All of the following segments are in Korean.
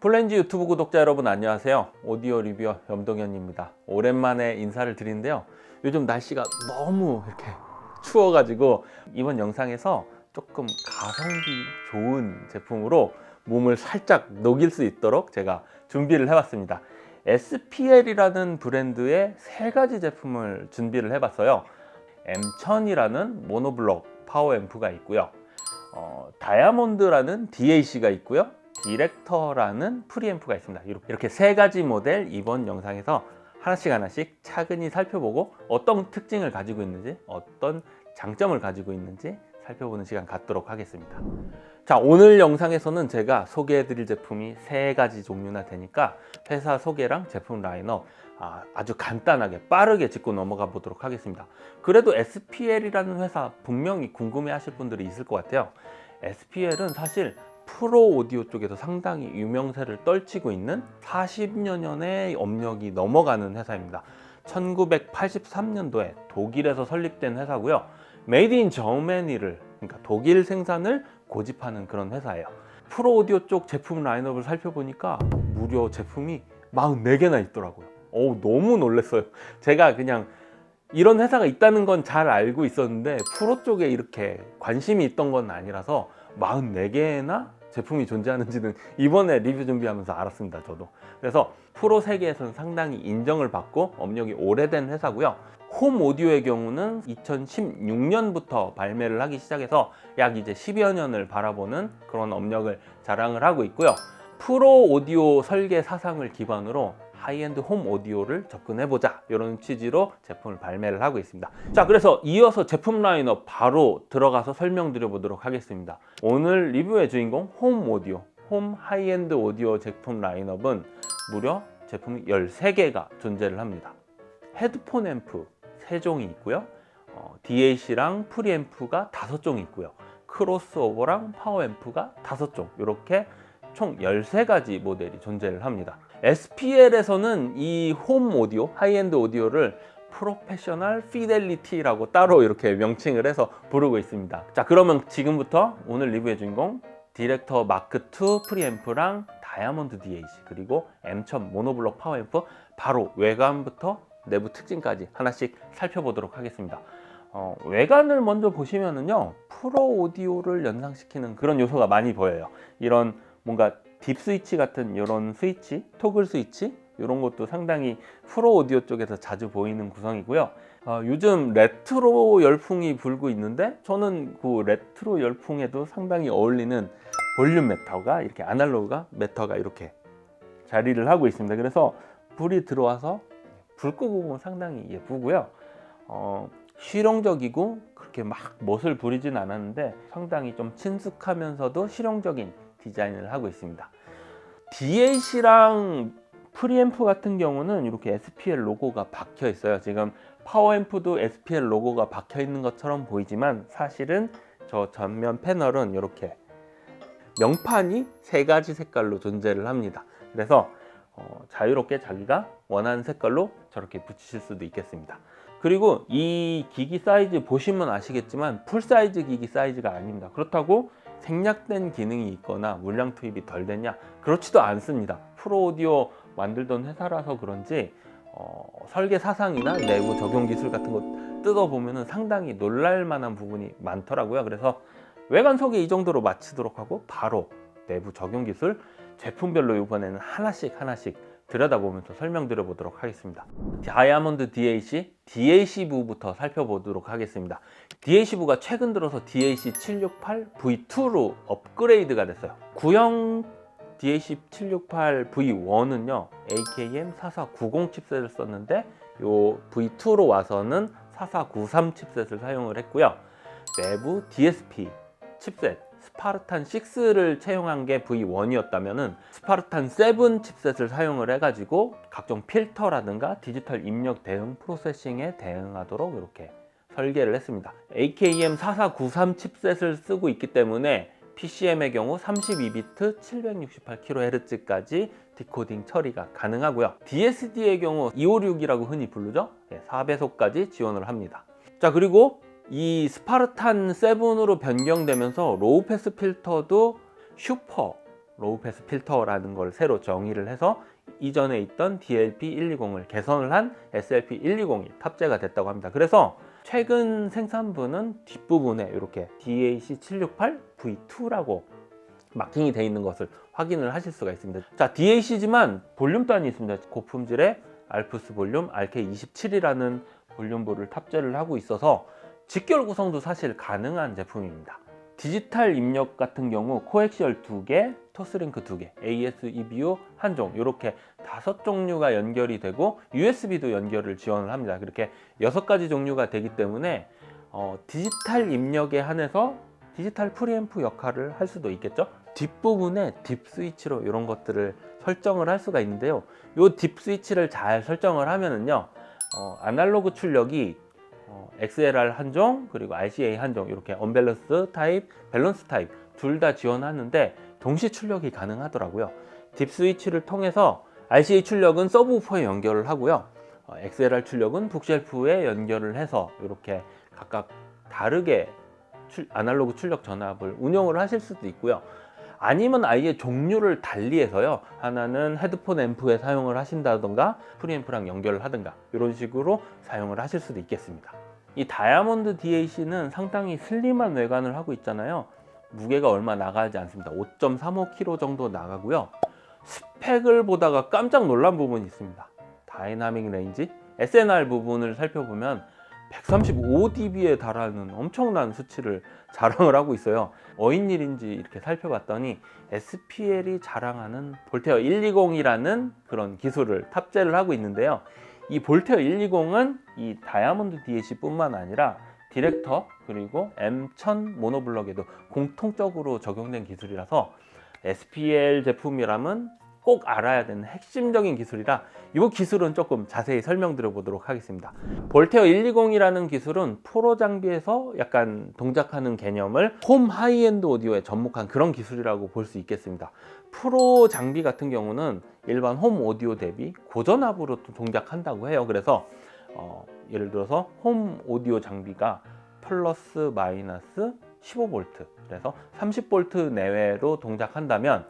플랜지 유튜브 구독자 여러분 안녕하세요. 오디오 리뷰어 염동현입니다. 오랜만에 인사를 드리는데요. 요즘 날씨가 너무 이렇게 추워가지고 이번 영상에서 조금 가성비 좋은 제품으로 몸을 살짝 녹일 수 있도록 제가 준비를 해봤습니다. SPL이라는 브랜드의 세 가지 제품을 준비를 해봤어요. M1000이라는 모노블록 파워 앰프가 있고요. 다이아몬드라는 DAC가 있고요. 디렉터라는 프리앰프가 있습니다. 이렇게 세 가지 모델 이번 영상에서 하나씩 차근히 살펴보고 어떤 특징을 가지고 있는지, 어떤 장점을 가지고 있는지 살펴보는 시간 갖도록 하겠습니다. 자, 오늘 영상에서는 제가 소개해드릴 제품이 세 가지 종류나 되니까 회사 소개랑 제품 라인업 아주 간단하게 빠르게 짚고 넘어가 보도록 하겠습니다. 그래도 SPL이라는 회사 분명히 궁금해 하실 분들이 있을 것 같아요. SPL은 사실 프로 오디오 쪽에서 상당히 유명세를 떨치고 있는 40여 년의 업력이 넘어가는 회사입니다. 1983년도에 독일에서 설립된 회사고요. 메이드 인 저머니를, 그러니까 독일 생산을 고집하는 그런 회사예요. 프로 오디오 쪽 제품 라인업을 살펴보니까 무려 제품이 44개나 있더라고요. 너무 놀랐어요. 제가 그냥 이런 회사가 있다는 건 잘 알고 있었는데 프로 쪽에 이렇게 관심이 있던 건 아니라서 44개나 제품이 존재하는지는 이번에 리뷰 준비하면서 알았습니다. 저도. 그래서 프로 세계에서는 상당히 인정을 받고 업력이 오래된 회사고요. 홈 오디오의 경우는 2016년부터 발매를 하기 시작해서 약 이제 10여 년을 바라보는 그런 업력을 자랑을 하고 있고요. 프로 오디오 설계 사상을 기반으로 하이엔드 홈 오디오를 접근해보자, 이런 취지로 제품을 발매를 하고 있습니다. 자, 그래서 이어서 제품 라인업 바로 들어가서 설명드려 보도록 하겠습니다. 오늘 리뷰의 주인공 홈 오디오, 홈 하이엔드 오디오 제품 라인업은 무려 제품이 13개가 존재를 합니다. 헤드폰 앰프 3종이 있고요. DAC랑 프리앰프가 5종이 있고요. 크로스오버랑 파워 앰프가 5종, 이렇게 총 13가지 모델이 존재를 합니다. SPL에서는 이 홈 오디오, 하이엔드 오디오를 프로페셔널 피델리티라고 따로 이렇게 명칭을 해서 부르고 있습니다. 자, 그러면 지금부터 오늘 리뷰의 주인공 디렉터 마크 2 프리앰프랑 다이아몬드 DAC, 그리고 M1000 모노블록 파워 앰프 바로 외관부터 내부 특징까지 하나씩 살펴보도록 하겠습니다. 외관을 먼저 보시면은요, 프로 오디오를 연상시키는 그런 요소가 많이 보여요. 이런 뭔가 딥 스위치 같은 이런 스위치, 토글 스위치, 이런 것도 상당히 프로 오디오 쪽에서 자주 보이는 구성이고요. 요즘 레트로 열풍이 불고 있는데, 저는 그 레트로 열풍에도 상당히 어울리는 볼륨 매터가, 이렇게 아날로그가 매터가 이렇게 자리를 하고 있습니다. 그래서 불이 들어와서 불 끄고 보면 상당히 예쁘고요. 실용적이고 그렇게 막 멋을 부리진 않았는데 상당히 좀 친숙하면서도 실용적인 디자인을 하고 있습니다. DAC랑 프리앰프 같은 경우는 이렇게 SPL 로고가 박혀 있어요. 지금 파워앰프도 SPL 로고가 박혀 있는 것처럼 보이지만 사실은 저 전면 패널은 이렇게 명판이 3가지 색깔로 존재를 합니다. 그래서 자유롭게 자기가 원하는 색깔로 저렇게 붙이실 수도 있겠습니다. 그리고 이 기기 사이즈 보시면 아시겠지만 풀사이즈 기기 사이즈가 아닙니다. 그렇다고 생략된 기능이 있거나 물량 투입이 덜 됐냐? 그렇지도 않습니다. 프로 오디오 만들던 회사라서 그런지 설계 사상이나 내부 적용 기술 같은 거 뜯어보면 상당히 놀랄만한 부분이 많더라고요. 그래서 외관 소개 이 정도로 마치도록 하고 바로 내부 적용 기술 제품별로 이번에는 하나씩 들여다보면서 설명드려 보도록 하겠습니다. 다이아몬드 DAC, DAC부부터 살펴보도록 하겠습니다. DAC부가 최근 들어서 DAC768V2로 업그레이드가 됐어요. 구형 DAC768V1은요 AKM4490 칩셋을 썼는데 요 V2로 와서는 4493 칩셋을 사용을 했고요. 내부 DSP 칩셋 스파르탄 6를 채용한 게 V1이었다면은 스파르탄 7 칩셋을 사용을 해가지고 각종 필터라든가 디지털 입력 대응 프로세싱에 대응하도록 이렇게 설계를 했습니다. AKM4493 칩셋을 쓰고 있기 때문에 PCM의 경우 32비트 768kHz까지 디코딩 처리가 가능하고요. DSD의 경우 256이라고 흔히 부르죠. 4배속까지 지원을 합니다. 자, 그리고 이 스파르탄 7으로 변경되면서 로우 패스 필터도 슈퍼 로우 패스 필터라는 걸 새로 정의를 해서 이전에 있던 DLP120을 개선을 한 SLP120이 탑재가 됐다고 합니다. 그래서 최근 생산분은 뒷부분에 이렇게 DAC768V2라고 마킹이 되어 있는 것을 확인을 하실 수가 있습니다. 자, DAC지만 볼륨단이 있습니다. 고품질의 알프스 볼륨 RK27이라는 볼륨볼을 탑재를 하고 있어서 직결 구성도 사실 가능한 제품입니다. 디지털 입력 같은 경우 코엑시얼 2개, 토스링크 2개, AS, EBU 1종 이렇게 5종류가 연결이 되고 USB도 연결을 지원을 합니다. 그렇게 6가지 종류가 되기 때문에 디지털 입력에 한해서 디지털 프리앰프 역할을 할 수도 있겠죠. 뒷부분에 딥 스위치로 이런 것들을 설정을 할 수가 있는데요. 이 딥 스위치를 잘 설정을 하면은요, 아날로그 출력이 XLR 1종 그리고 RCA 1종 이렇게 언밸런스 타입, 밸런스 타입 둘 다 지원하는데 동시 출력이 가능하더라고요. 딥 스위치를 통해서 RCA 출력은 서브우퍼에 연결을 하고요. XLR 출력은 북쉘프에 연결을 해서 이렇게 각각 다르게 아날로그 출력 전압을 운영을 하실 수도 있고요. 아니면 아예 종류를 달리해서요. 하나는 헤드폰 앰프에 사용을 하신다던가 프리앰프랑 연결을 하든가 이런 식으로 사용을 하실 수도 있겠습니다. 이 다이아몬드 DAC는 상당히 슬림한 외관을 하고 있잖아요. 무게가 얼마 나가지 않습니다. 5.35kg 정도 나가고요. 스펙을 보다가 깜짝 놀란 부분이 있습니다. 다이나믹 레인지 SNR 부분을 살펴보면 135dB에 달하는 엄청난 수치를 자랑을 하고 있어요. 어인일인지 이렇게 살펴봤더니 SPL이 자랑하는 볼테어 120이라는 그런 기술을 탑재를 하고 있는데요. 이 볼테어 120은 이 다이아몬드 DAC 뿐만 아니라 디렉터 그리고 M1000 모노블럭에도 공통적으로 적용된 기술이라서 SPL 제품이라면 꼭 알아야 되는 핵심적인 기술이라 이 기술은 조금 자세히 설명드려 보도록 하겠습니다. 볼테어 120이라는 기술은 프로 장비에서 약간 동작하는 개념을 홈 하이엔드 오디오에 접목한 그런 기술이라고 볼 수 있겠습니다. 프로 장비 같은 경우는 일반 홈 오디오 대비 고전압으로 또 동작한다고 해요. 그래서 예를 들어서 홈 오디오 장비가 플러스 마이너스 15V 그래서 30V 내외로 동작한다면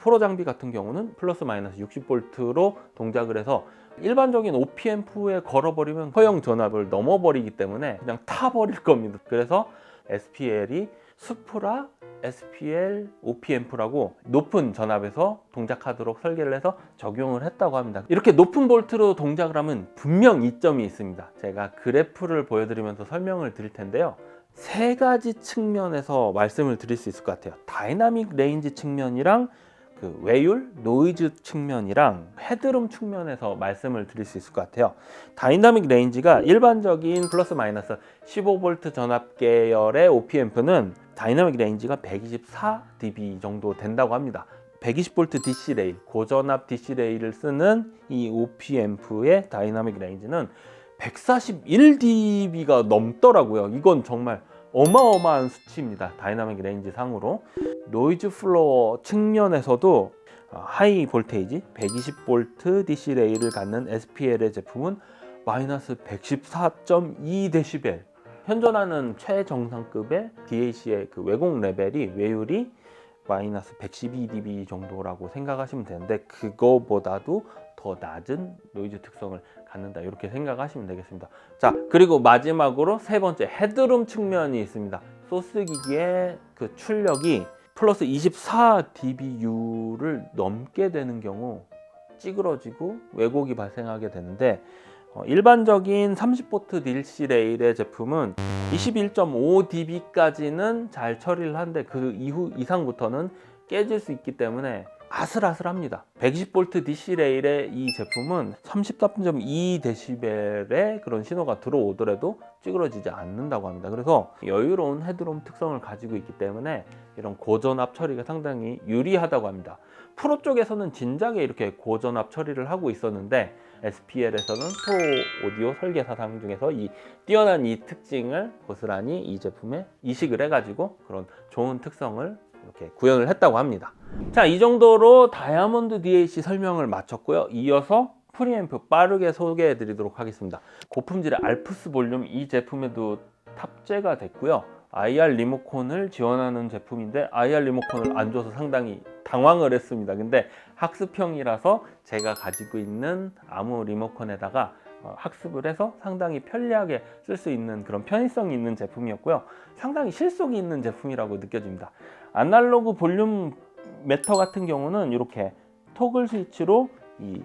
프로 장비 같은 경우는 플러스 마이너스 60V로 동작을 해서 일반적인 OP앰프에 걸어버리면 허용 전압을 넘어버리기 때문에 그냥 타버릴 겁니다. 그래서 SPL이 수프라 SPL OP앰프라고 높은 전압에서 동작하도록 설계를 해서 적용을 했다고 합니다. 이렇게 높은 볼트로 동작을 하면 분명 이점이 있습니다. 제가 그래프를 보여드리면서 설명을 드릴 텐데요. 세 가지 측면에서 말씀을 드릴 수 있을 것 같아요. 다이나믹 레인지 측면이랑 그 외율, 노이즈 측면이랑 헤드룸 측면에서 말씀을 드릴 수 있을 것 같아요. 다이나믹 레인지가 일반적인 플러스 마이너스 15V 전압 계열의 OP앰프는 다이나믹 레인지가 124dB 정도 된다고 합니다. 120V DC 레일, 고전압 DC 레일을 쓰는 이 OP앰프의 다이나믹 레인지는 141dB가 넘더라고요. 이건 정말 어마어마한 수치입니다. 다이나믹 레인지 상으로. 노이즈 플로어 측면에서도 하이 볼테이지 120V DC 레일을 갖는 SPL의 제품은 마이너스 114.2dB. 현존하는 최정상급의 DAC의 그 왜곡 레벨이 외율이 마이너스 112dB 정도라고 생각하시면 되는데 그거보다도 더 낮은 노이즈 특성을 갖는다 이렇게 생각하시면 되겠습니다. 자, 그리고 마지막으로 세 번째 헤드룸 측면이 있습니다. 소스 기기의 그 출력이 플러스 24dBU를 넘게 되는 경우 찌그러지고 왜곡이 발생하게 되는데 일반적인 30V DC 레일의 제품은 21.5dB까지는 잘 처리를 하는데 그 이상부터는 깨질 수 있기 때문에 아슬아슬합니다. 120V DC 레일의 이 제품은 33.2dB의 그런 신호가 들어오더라도 찌그러지지 않는다고 합니다. 그래서 여유로운 헤드룸 특성을 가지고 있기 때문에 이런 고전압 처리가 상당히 유리하다고 합니다. 프로 쪽에서는 진작에 이렇게 고전압 처리를 하고 있었는데 SPL에서는 프로 오디오 설계사상 중에서 이 뛰어난 이 특징을 고스란히 이 제품에 이식을 해가지고 그런 좋은 특성을 이렇게 구현을 했다고 합니다. 자, 이 정도로 다이아몬드 DAC 설명을 마쳤고요. 이어서 프리앰프 빠르게 소개해 드리도록 하겠습니다. 고품질의 알프스 볼륨 이 제품에도 탑재가 됐고요. IR 리모컨을 지원하는 제품인데 IR 리모컨을 안 줘서 상당히 당황을 했습니다. 근데 학습형이라서 제가 가지고 있는 아무 리모컨에다가 학습을 해서 상당히 편리하게 쓸 수 있는 그런 편의성이 있는 제품이었고요. 상당히 실속이 있는 제품이라고 느껴집니다. 아날로그 볼륨 매터 같은 경우는 이렇게 토글 스위치로 이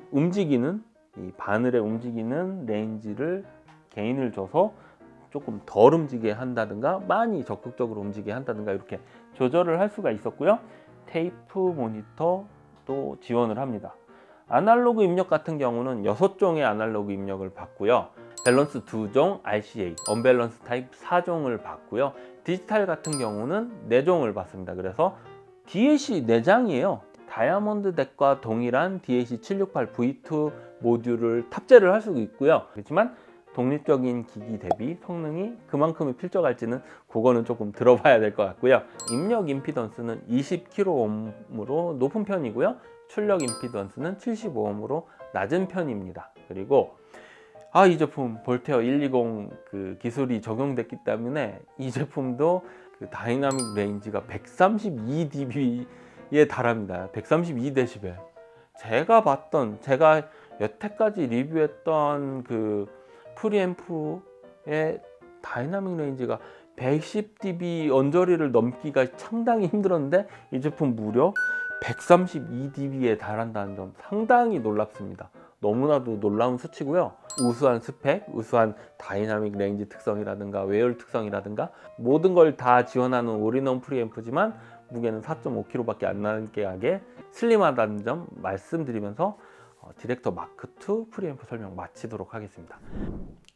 바늘에 움직이는 레인지를 게인을 줘서 조금 덜 움직이게 한다든가 많이 적극적으로 움직이게 한다든가 이렇게 조절을 할 수가 있었고요. 테이프 모니터도 지원을 합니다. 아날로그 입력 같은 경우는 6종의 아날로그 입력을 받고요. 밸런스 2종, RCA, 언밸런스 타입 4종을 받고요. 디지털 같은 경우는 4종을 받습니다. 그래서 DAC 4장이에요. 다이아몬드 덱과 동일한 DAC768V2 모듈을 탑재를 할 수 있고요. 그렇지만 독립적인 기기 대비 성능이 그만큼이 필적할지는 그거는 조금 들어봐야 될 것 같고요. 입력 임피던스는 20kΩ으로 높은 편이고요. 출력 임피던스는 75ohm으로 낮은 편입니다. 그리고 이 제품 볼테어 120 그 기술이 적용됐기 때문에 이 제품도 그 다이나믹 레인지가 132dB에 달합니다. 132dB. 제가 여태까지 리뷰했던 그 프리앰프의 다이나믹 레인지가 110dB 언저리를 넘기가 상당히 힘들었는데 이 제품 무려 132dB에 달한다는 점 상당히 놀랍습니다. 너무나도 놀라운 수치고요. 우수한 스펙, 우수한 다이나믹 레인지 특성이라든가 외열 특성이라든가 모든 걸 다 지원하는 올인원 프리앰프지만 무게는 4.5kg밖에 안 나게 하게 슬림하다는 점 말씀드리면서 디렉터 마크2 프리앰프 설명 마치도록 하겠습니다.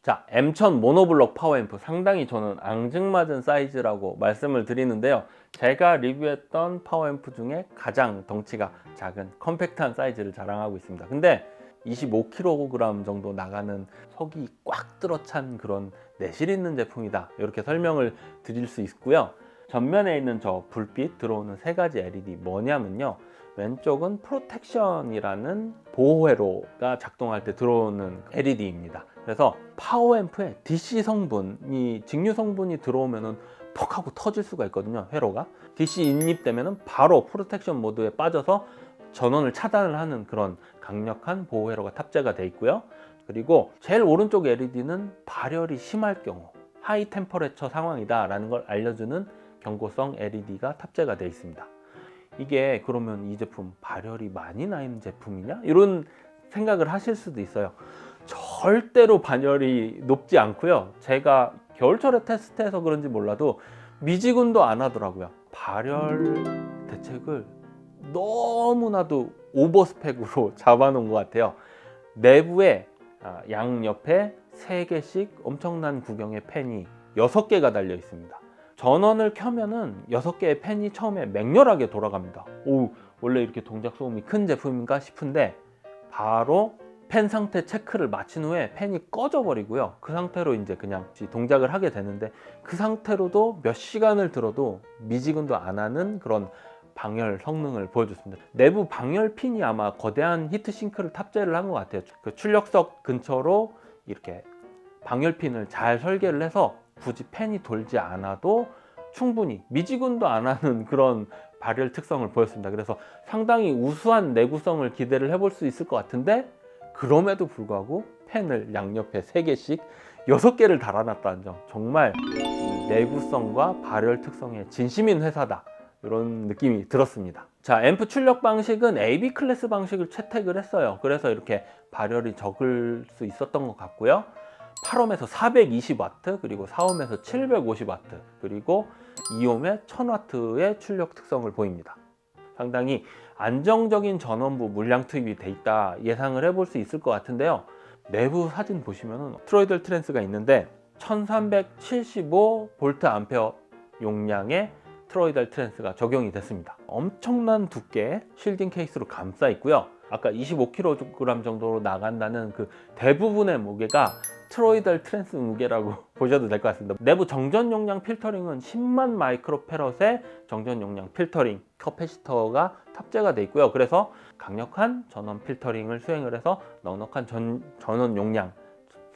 자, M1000 모노블록 파워앰프 상당히 저는 앙증맞은 사이즈라고 말씀을 드리는데요. 제가 리뷰했던 파워앰프 중에 가장 덩치가 작은 컴팩트한 사이즈를 자랑하고 있습니다. 근데 25kg 정도 나가는 속이 꽉 들어찬 그런 내실 있는 제품이다, 이렇게 설명을 드릴 수 있고요. 전면에 있는 저 불빛 들어오는 3가지 LED 뭐냐면요, 왼쪽은 프로텍션이라는 보호회로가 작동할 때 들어오는 LED입니다. 그래서 파워앰프에 DC 성분이, 직류 성분이 들어오면은 퍽 하고 터질 수가 있거든요. 회로가 DC 인입되면은 바로 프로텍션 모드에 빠져서 전원을 차단을 하는 그런 강력한 보호 회로가 탑재가 되어 있고요. 그리고 제일 오른쪽 LED는 발열이 심할 경우 하이 템퍼레처 상황이다 라는 걸 알려주는 경고성 LED가 탑재가 되어 있습니다. 이게 그러면 이 제품 발열이 많이 나는 제품이냐? 이런 생각을 하실 수도 있어요. 절대로 발열이 높지 않고요. 제가 겨울철에 테스트해서 그런지 몰라도 미지근도 안 하더라고요. 발열 대책을 너무나도 오버스펙으로 잡아놓은 것 같아요. 내부에 양옆에 3개씩 엄청난 구경의 팬이 6개가 달려 있습니다. 전원을 켜면은 6개의 팬이 처음에 맹렬하게 돌아갑니다. 오, 원래 이렇게 동작 소음이 큰 제품인가 싶은데 바로 팬 상태 체크를 마친 후에 팬이 꺼져 버리고요. 그 상태로 이제 그냥 동작을 하게 되는데 그 상태로도 몇 시간을 들어도 미지근도 안 하는 그런 방열 성능을 보여줬습니다. 내부 방열 핀이 아마 거대한 히트싱크를 탑재를 한 것 같아요. 그 출력석 근처로 이렇게 방열 핀을 잘 설계를 해서 굳이 팬이 돌지 않아도 충분히 미지근도 안 하는 그런 발열 특성을 보였습니다. 그래서 상당히 우수한 내구성을 기대를 해볼 수 있을 것 같은데, 그럼에도 불구하고 팬을 양옆에 3개씩 6개를 달아놨다는 점, 정말 내구성과 발열 특성에 진심인 회사다, 이런 느낌이 들었습니다. 자, 앰프 출력 방식은 AB 클래스 방식을 채택을 했어요. 그래서 이렇게 발열이 적을 수 있었던 것 같고요. 8옴에서 420W, 그리고 4옴에서 750W, 그리고 2옴에 1000W의 출력 특성을 보입니다. 상당히 안정적인 전원부 물량 투입이 돼 있다 예상을 해볼 수 있을 것 같은데요. 내부 사진 보시면은 트로이덜 트랜스가 있는데 1375V 암페어 용량의 트로이달 트랜스가 적용이 됐습니다. 엄청난 두께의 실딩 케이스로 감싸 있고요. 아까 25kg 정도로 나간다는 그 대부분의 무게가 트로이달 트랜스 무게라고 보셔도 될 것 같습니다. 내부 정전 용량 필터링은 10만 마이크로페럿의 정전 용량 필터링 커패시터가 탑재가 되어 있고요. 그래서 강력한 전원 필터링을 수행을 해서 넉넉한 전원 용량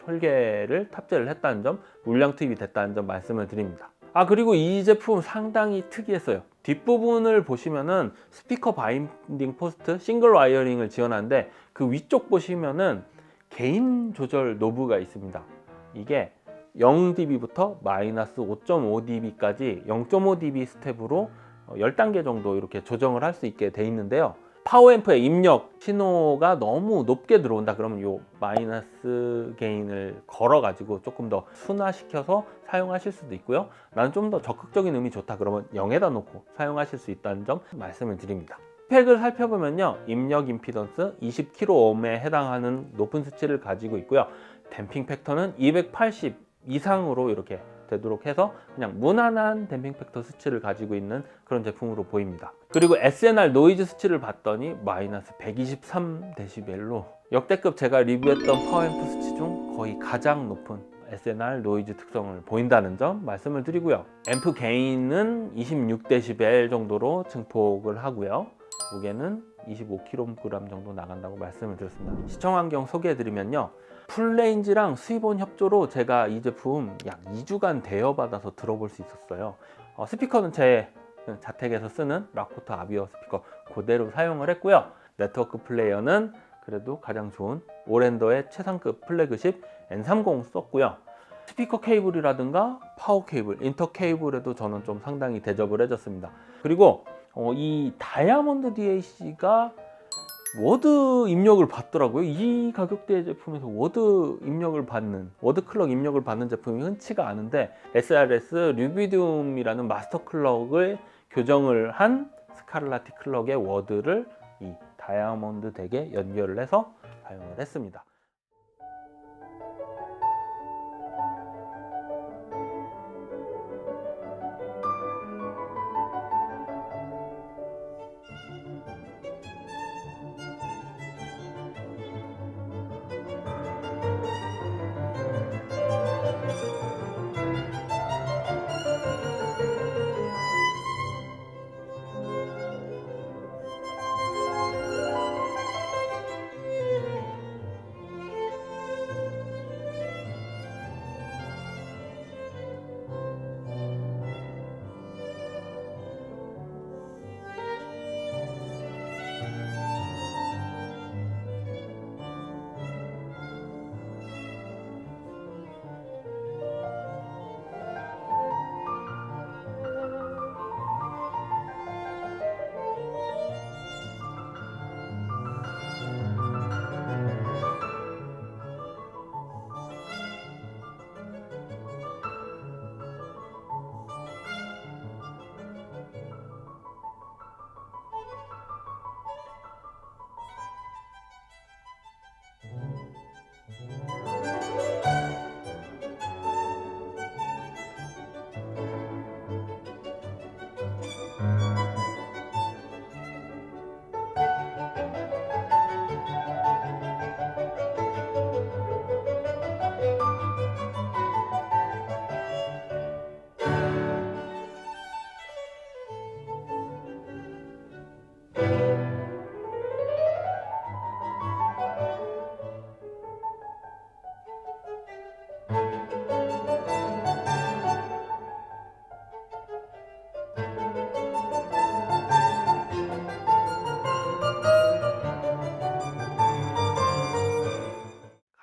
설계를 탑재를 했다는 점, 물량 투입이 됐다는 점 말씀을 드립니다. 그리고 이 제품 상당히 특이했어요. 뒷부분을 보시면은 스피커 바인딩 포스트 싱글 와이어링을 지원하는데 그 위쪽 보시면은 게인 조절 노브가 있습니다. 이게 0dB부터 마이너스 5.5dB까지 0.5dB 스텝으로 10단계 정도 이렇게 조정을 할 수 있게 돼 있는데요. 파워앰프의 입력 신호가 너무 높게 들어온다 그러면 요 마이너스 게인을 걸어 가지고 조금 더 순화시켜서 사용하실 수도 있고요. 나는 좀 더 적극적인 음이 좋다 그러면 0에다 놓고 사용하실 수 있다는 점 말씀을 드립니다. 스펙을 살펴보면요, 입력 임피던스 20kΩ에 해당하는 높은 수치를 가지고 있고요. 댐핑 팩터는 280 이상으로 이렇게 되도록 해서 그냥 무난한 댐핑 팩터 수치를 가지고 있는 그런 제품으로 보입니다. 그리고 SNR 노이즈 수치를 봤더니 마이너스 123dB로 역대급 제가 리뷰했던 파워앰프 수치 중 거의 가장 높은 SNR 노이즈 특성을 보인다는 점 말씀을 드리고요. 앰프 게인은 26dB 정도로 증폭을 하고요. 무게는 25kg 정도 나간다고 말씀을 드렸습니다. 시청 환경 소개해드리면요, 풀레인지랑 수입온 협조로 제가 이 제품 약 2주간 대여받아서 들어볼 수 있었어요. 스피커는 제 자택에서 쓰는 락포터 아비어 스피커 그대로 사용을 했고요. 네트워크 플레이어는 그래도 가장 좋은 오랜더의 최상급 플래그십 N30 썼고요. 스피커 케이블이라든가 파워 케이블, 인터 케이블에도 저는 좀 상당히 대접을 해줬습니다. 그리고 이 다이아몬드 DAC가 워드 입력을 받더라고요. 이 가격대 제품에서 워드 클럭 입력을 받는 제품이 흔치가 않은데 SRS 류비디움이라는 마스터 클럭을 교정을 한 스칼라티 클럭의 워드를 이 다이아몬드 덱에 연결을 해서 사용을 했습니다.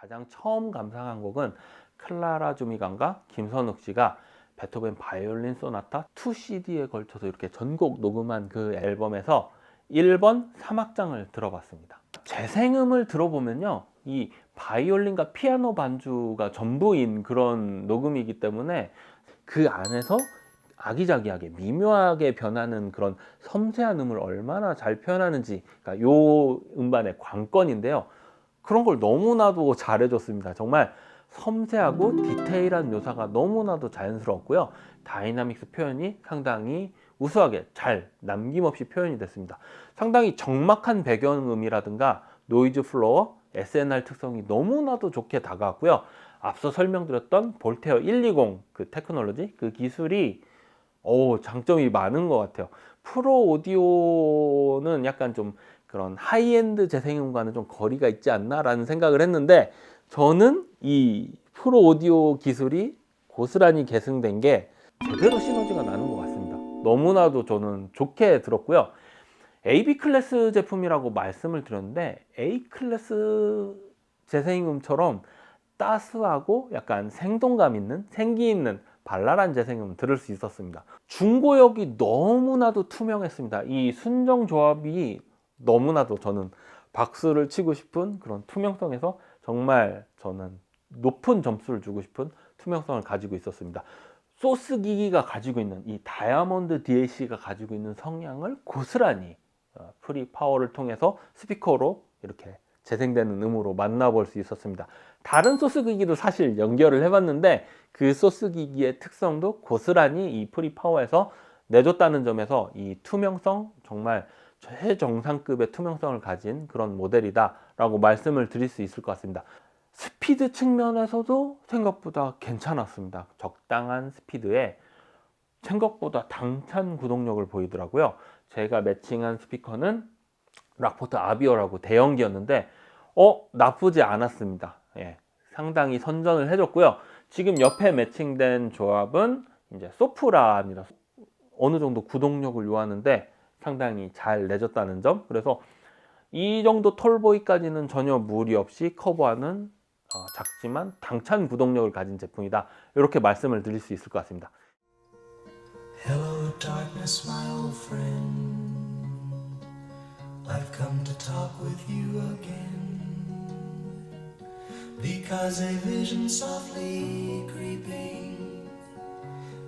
가장 처음 감상한 곡은 클라라 주미간과 김선욱 씨가 베토벤 바이올린 소나타 2CD에 걸쳐서 이렇게 전곡 녹음한 그 앨범에서 1번 3악장을 들어봤습니다. 재생음을 들어보면요, 이 바이올린과 피아노 반주가 전부인 그런 녹음이기 때문에 그 안에서 아기자기하게 미묘하게 변하는 그런 섬세한 음을 얼마나 잘 표현하는지, 그러니까 요 음반의 관건인데요. 그런 걸 너무나도 잘해줬습니다. 정말 섬세하고 디테일한 묘사가 너무나도 자연스러웠고요. 다이나믹스 표현이 상당히 우수하게 잘 남김없이 표현이 됐습니다. 상당히 적막한 배경음이라든가 노이즈 플로어, SNR 특성이 너무나도 좋게 다가왔고요. 앞서 설명드렸던 볼테어 120 그 테크놀로지, 그 기술이 장점이 많은 것 같아요. 프로 오디오는 약간 좀 그런 하이엔드 재생음과는 좀 거리가 있지 않나 라는 생각을 했는데, 저는 이 프로 오디오 기술이 고스란히 계승된 게 제대로 시너지가 나는 것 같습니다. 너무나도 저는 좋게 들었고요. AB 클래스 제품이라고 말씀을 드렸는데 A 클래스 재생음처럼 따스하고 약간 생동감 있는, 생기 있는 발랄한 재생음 들을 수 있었습니다. 중고역이 너무나도 투명했습니다. 이 순정 조합이 너무나도 저는 박수를 치고 싶은 그런 투명성에서 정말 저는 높은 점수를 주고 싶은 투명성을 가지고 있었습니다. 소스 기기가 가지고 있는 이 다이아몬드 DAC가 가지고 있는 성향을 고스란히 프리 파워를 통해서 스피커로 이렇게 재생되는 음으로 만나볼 수 있었습니다. 다른 소스 기기도 사실 연결을 해봤는데 그 소스 기기의 특성도 고스란히 이 프리 파워에서 내줬다는 점에서 이 투명성, 정말 최정상급의 투명성을 가진 그런 모델이다 라고 말씀을 드릴 수 있을 것 같습니다. 스피드 측면에서도 생각보다 괜찮았습니다. 적당한 스피드에 생각보다 당찬 구동력을 보이더라고요. 제가 매칭한 스피커는 락포트 아비어라고 대형기였는데 나쁘지 않았습니다. 예, 상당히 선전을 해줬고요. 지금 옆에 매칭된 조합은 이제 소프라입니다. 어느 정도 구동력을 요하는데 상당히 잘 내줬다는 점. 그래서 이 정도 톨보이까지는 전혀 무리 없이 커버하는 작지만 당찬 구동력을 가진 제품이다. 이렇게 말씀을 드릴 수 있을 것 같습니다. Hello darkness, my old friend. I've come to talk with you again. Because a vision softly creeping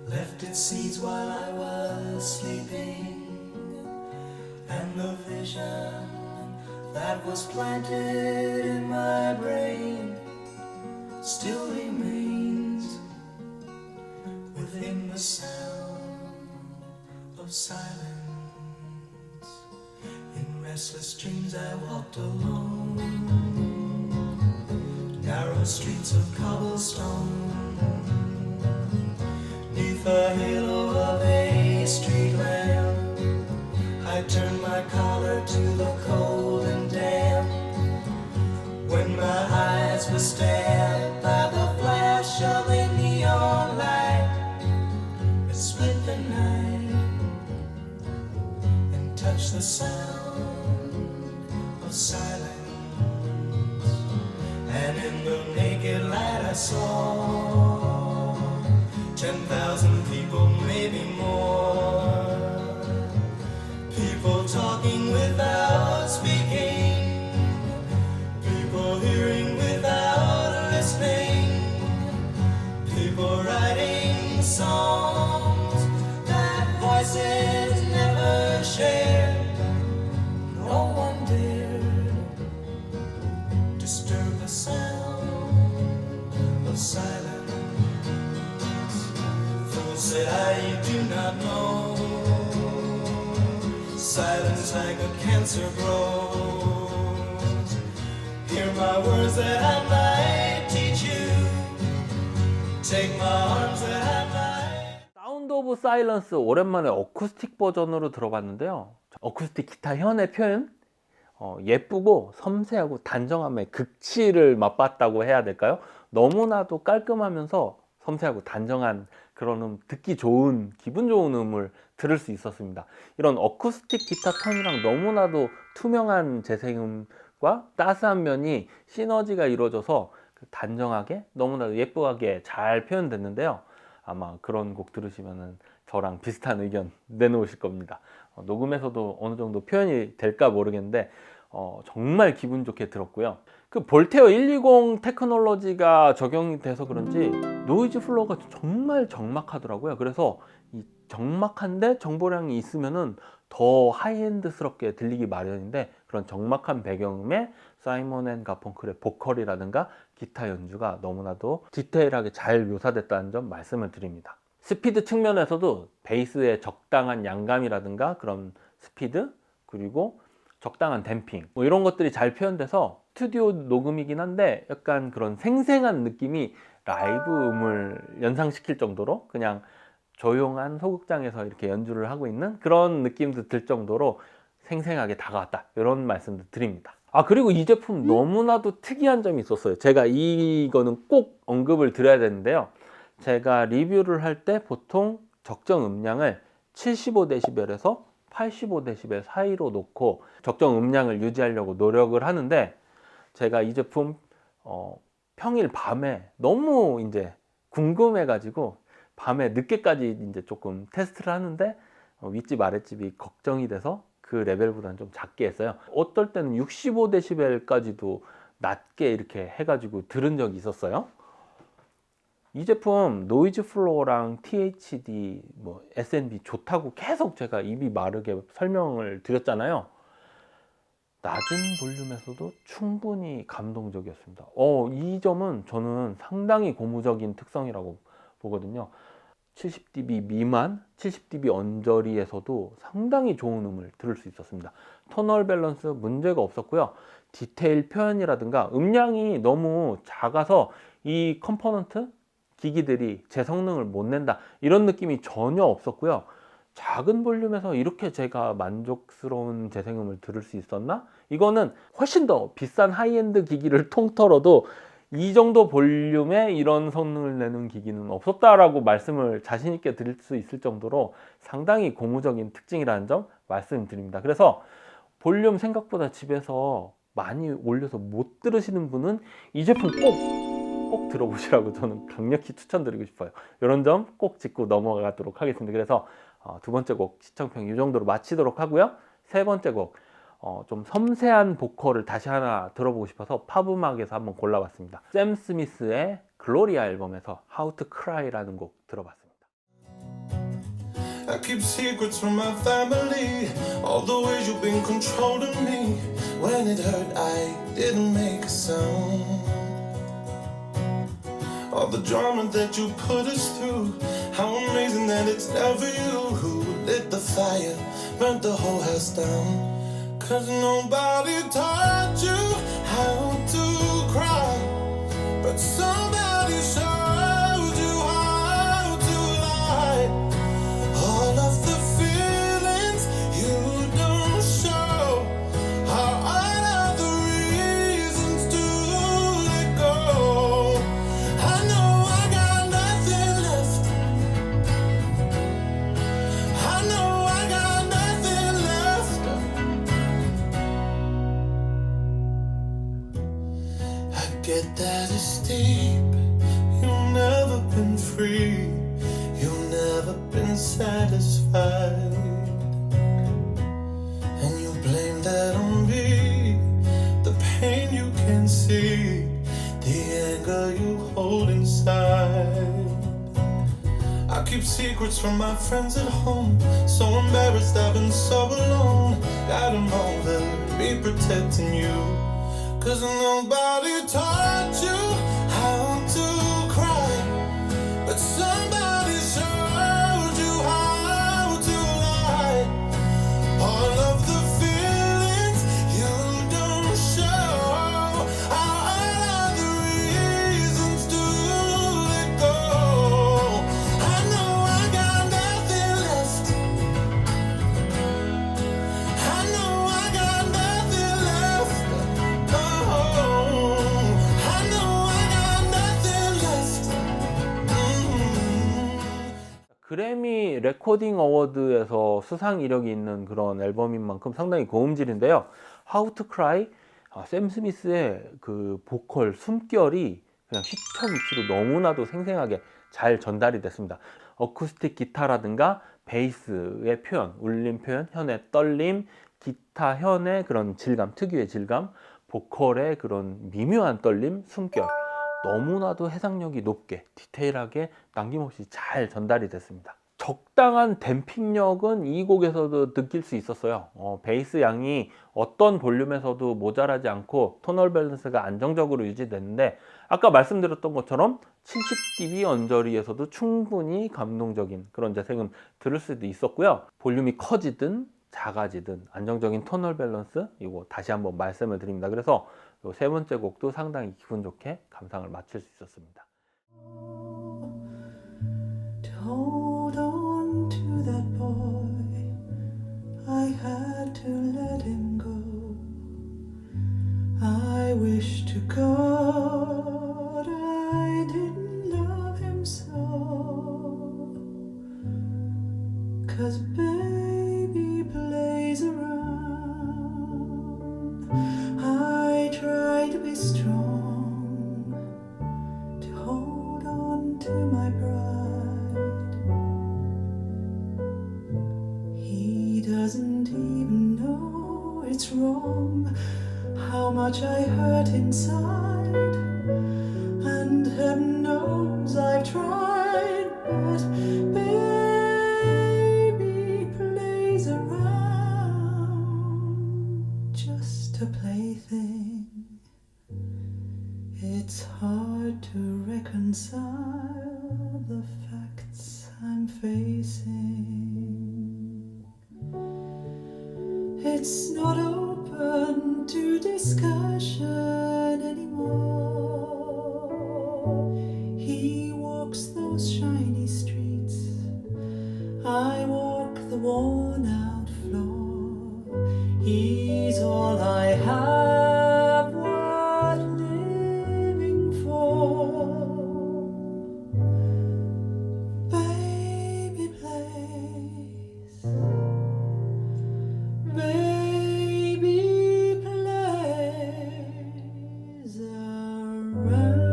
left its seeds while I was sleeping. And the vision that was planted in my brain still remains within the sound of silence. In restless dreams I walked alone, narrow streets of cobblestone, neath the halo of a street lamp. I turned my collar to the cold and damp, when my eyes were stabbed by the flash of a neon light that split the night and touched the sound of silence. And in the naked light I saw 10,000 people, maybe more. People talking without speaking, people hearing without listening, people writing songs that voices never shared. No one dared disturb the sound of silence. Fools said I do not know. Silence like a cancer grows. Hear my words that I might teach you. Take my arms that I might. 사운드 오브 사일런스 오랜만에 어쿠스틱 버전으로 들어봤는데요. 어쿠스틱 기타 현의 표현, 예쁘고 섬세하고 단정함의 극치를 맛봤다고 해야 될까요? 너무나도 깔끔하면서 섬세하고 단정한 그런 듣기 좋은, 기분 좋은 음을 들을 수 있었습니다. 이런 어쿠스틱 기타 톤이랑 너무나도 투명한 재생음과 따스한 면이 시너지가 이루어져서 단정하게 너무나도 예쁘게 잘 표현됐는데요. 아마 그런 곡 들으시면 저랑 비슷한 의견 내놓으실 겁니다. 녹음에서도 어느 정도 표현이 될까 모르겠는데 정말 기분 좋게 들었고요. 그 볼테어 120 테크놀로지가 적용이 돼서 그런지 노이즈 플로어가 정말 적막하더라고요. 그래서 이 적막한데 정보량이 있으면은 더 하이엔드스럽게 들리기 마련인데, 그런 적막한 배경음에 사이먼 앤 가펑클의 보컬이라든가 기타 연주가 너무나도 디테일하게 잘 묘사됐다는 점 말씀을 드립니다. 스피드 측면에서도 베이스의 적당한 양감이라든가 그런 스피드, 그리고 적당한 댐핑, 이런 것들이 잘 표현돼서 스튜디오 녹음이긴 한데 약간 그런 생생한 느낌이 라이브 음을 연상시킬 정도로 그냥 조용한 소극장에서 이렇게 연주를 하고 있는 그런 느낌도 들 정도로 생생하게 다가왔다, 이런 말씀도 드립니다. 그리고 이 제품 너무나도 특이한 점이 있었어요. 제가 이거는 꼭 언급을 드려야 되는데요. 제가 리뷰를 할 때 보통 적정 음량을 75dB에서 85dB 사이로 놓고 적정 음량을 유지하려고 노력을 하는데, 제가 이 제품 평일 밤에 너무 이제 궁금해가지고 밤에 늦게까지 이제 조금 테스트를 하는데 윗집 아랫집이 걱정이 돼서 그 레벨보다는 좀 작게 했어요. 어떨 때는 65dB까지도 낮게 이렇게 해가지고 들은 적이 있었어요. 이 제품 노이즈 플로어랑 THD, SNB 좋다고 계속 제가 입이 마르게 설명을 드렸잖아요. 낮은 볼륨에서도 충분히 감동적이었습니다. 이 점은 저는 상당히 고무적인 특성이라고 보거든요. 70dB 미만, 70dB 언저리에서도 상당히 좋은 음을 들을 수 있었습니다. 터널 밸런스 문제가 없었고요. 디테일 표현이라든가 음량이 너무 작아서 이 컴포넌트 기기들이 제 성능을 못 낸다 이런 느낌이 전혀 없었고요. 작은 볼륨에서 이렇게 제가 만족스러운 재생음을 들을 수 있었나? 이거는 훨씬 더 비싼 하이엔드 기기를 통틀어도 이 정도 볼륨에 이런 성능을 내는 기기는 없었다라고 말씀을 자신 있게 드릴 수 있을 정도로 상당히 고무적인 특징이라는 점 말씀드립니다. 그래서 볼륨 생각보다 집에서 많이 올려서 못 들으시는 분은 이 제품 꼭 들어보시라고 저는 강력히 추천드리고 싶어요. 이런 점 꼭 짚고 넘어가도록 하겠습니다. 그래서 두 번째 곡 시청평 이 정도로 마치도록 하고요. 세 번째 곡 좀 섬세한 보컬을 다시 하나 들어보고 싶어서 팝 음악에서 한번 골라봤습니다. 샘 스미스의 글로리아 앨범에서 How to Cry라는 곡 들어봤습니다. I keep secrets from my family, all the ways you've been controlling me. When it hurt, I didn't make a sound. All the drama that you put us through, how amazing that it's never you who lit the fire, burnt the whole house down. Cause nobody taught you how to cry, but somebody showed you how to lie. All of the feelings you don't show are all of the reasons to let go. I know I got nothing left. I know I got nothing left. I get that it's deep. You've never been free. You've never been satisfied. And you blame that on me. The pain you can see, the anger you hold inside. I keep secrets from my friends at home. So embarrassed, I've been so alone. Got 'em all, they'll be protecting you. Cause nobody taught you how to cry, but somebody showed you how to lie. All of the feelings you don't show are all of the reasons to let go. I know I got nothing left. I know I got nothing left. Oh, I know I got nothing left. 그래미 레코딩 어워드에서 수상 이력이 있는 그런 앨범인 만큼 상당히 고음질인데요. How to Cry, 샘 스미스의 그 보컬 숨결이 그냥 시청 위치로 너무나도 생생하게 잘 전달이 됐습니다. 어쿠스틱 기타라든가 베이스의 표현, 울림 표현, 현의 떨림, 기타 현의 그런 질감, 특유의 질감, 보컬의 그런 미묘한 떨림, 숨결, 너무나도 해상력이 높게 디테일하게 남김없이 잘 전달이 됐습니다. 적당한 댐핑력은 이 곡에서도 느낄 수 있었어요. 베이스 양이 어떤 볼륨에서도 모자라지 않고 토널 밸런스가 안정적으로 유지됐는데, 아까 말씀드렸던 것처럼 70dB 언저리에서도 충분히 감동적인 그런 재생음 들을 수도 있었고요. 볼륨이 커지든 작아지든 안정적인 토널 밸런스, 이거 다시 한번 말씀을 드립니다. 그래서 이 세 번째 곡도 상당히 기분 좋게 감상을 마칠 수 있었습니다. To hold on to that boy, I had to let him go. I wish to God I didn't love him so. how much I hurt inside, and heaven knows I've tried, but baby plays around, just a plaything. It's hard to reconcile the facts I'm facing. It's not open to discussion anymore. He walks those shiny streets, I walk the worn out floor. He's all I have worth living for. Baby plays, baby plays around.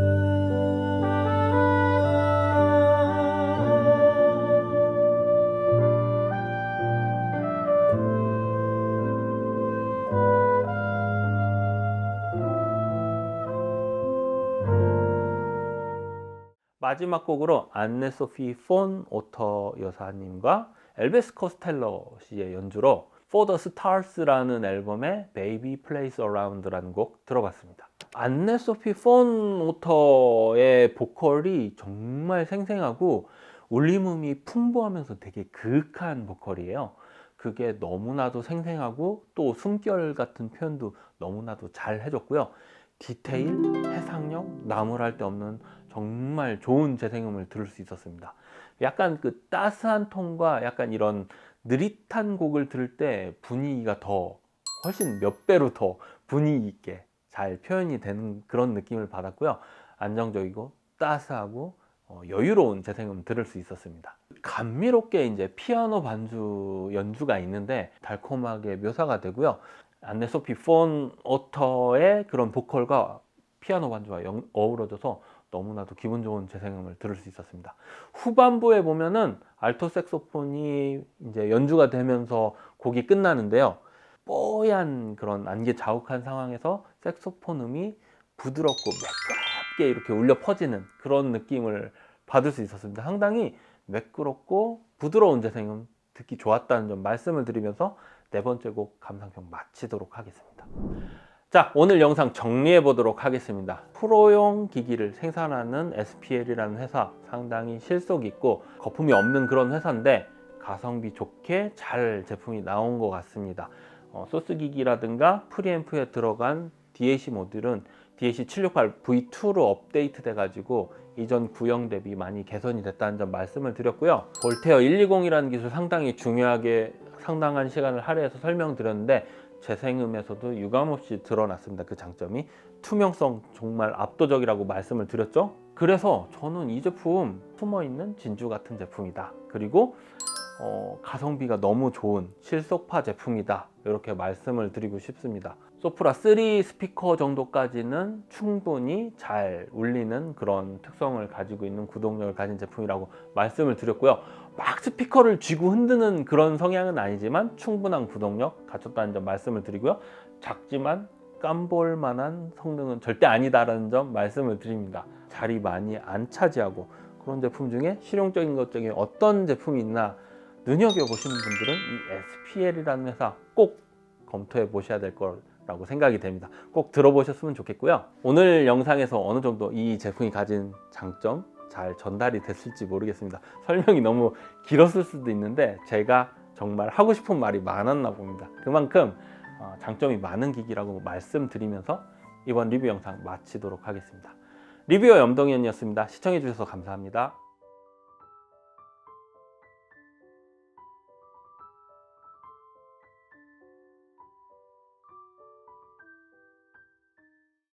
마지막 곡으로 안네 소피 폰 오터 여사님과 엘비스 코스텔러 씨의 연주로 For the Stars라는 앨범의 Baby Plays Around라는 곡 들어봤습니다. 안네 소피 폰 오터의 보컬이 정말 생생하고 울림음이 풍부하면서 되게 그윽한 보컬이에요. 그게 너무나도 생생하고 또 숨결 같은 표현도 너무나도 잘 해줬고요. 디테일, 해상력, 나무랄 데 없는 정말 좋은 재생음을 들을 수 있었습니다. 약간 그 따스한 톤과 약간 이런 느릿한 곡을 들을 때 분위기가 더 훨씬 몇 배로 더 분위기 있게 잘 표현이 되는 그런 느낌을 받았고요. 안정적이고 따스하고 여유로운 재생음 들을 수 있었습니다. 감미롭게 이제 피아노 반주 연주가 있는데 달콤하게 묘사가 되고요. 안네 소피 폰 오터의 그런 보컬과 피아노 반주와 어우러져서 너무나도 기분 좋은 재생음을 들을 수 있었습니다. 후반부에 보면은 알토 색소폰이 이제 연주가 되면서 곡이 끝나는데요. 뽀얀 그런 안개 자욱한 상황에서 색소폰 음이 부드럽고 매끄럽게 이렇게 울려 퍼지는 그런 느낌을 받을 수 있었습니다. 상당히 매끄럽고 부드러운 재생음 듣기 좋았다는 점 말씀을 드리면서 네 번째 곡 감상평 마치도록 하겠습니다. 자, 오늘 영상 정리해 보도록 하겠습니다. 프로용 기기를 생산하는 SPL이라는 회사, 상당히 실속 있고 거품이 없는 그런 회사인데 가성비 좋게 잘 제품이 나온 것 같습니다. 소스 기기라든가 프리앰프에 들어간 DAC 모듈은 DAC 768 V2로 업데이트 돼 가지고 이전 구형 대비 많이 개선이 됐다는 점 말씀을 드렸고요. 볼테어 120이라는 기술 상당히 중요하게 상당한 시간을 할애해서 설명드렸는데 재생음에서도 유감없이 드러났습니다. 그 장점이 투명성 정말 압도적이라고 말씀을 드렸죠. 그래서 저는 이 제품 숨어있는 진주 같은 제품이다. 그리고 가성비가 너무 좋은 실속파 제품이다. 이렇게 말씀을 드리고 싶습니다. 소프라 3 스피커 정도까지는 충분히 잘 울리는 그런 특성을 가지고 있는 구동력을 가진 제품이라고 말씀을 드렸고요. 막 스피커를 쥐고 흔드는 그런 성향은 아니지만 충분한 구동력 갖췄다는 점 말씀을 드리고요. 작지만 깜볼 만한 성능은 절대 아니다라는 점 말씀을 드립니다. 자리 많이 안 차지하고 그런 제품 중에 실용적인 것 중에 어떤 제품이 있나 눈여겨보시는 분들은 이 SPL이라는 회사 꼭 검토해 보셔야 될 거라고 생각이 됩니다. 꼭 들어보셨으면 좋겠고요. 오늘 영상에서 어느 정도 이 제품이 가진 장점 잘 전달이 됐을지 모르겠습니다. 설명이 너무 길었을 수도 있는데 제가 정말 하고 싶은 말이 많았나 봅니다. 그만큼 장점이 많은 기기라고 말씀드리면서 이번 리뷰 영상 마치도록 하겠습니다. 리뷰어 염동현이었습니다. 시청해 주셔서 감사합니다.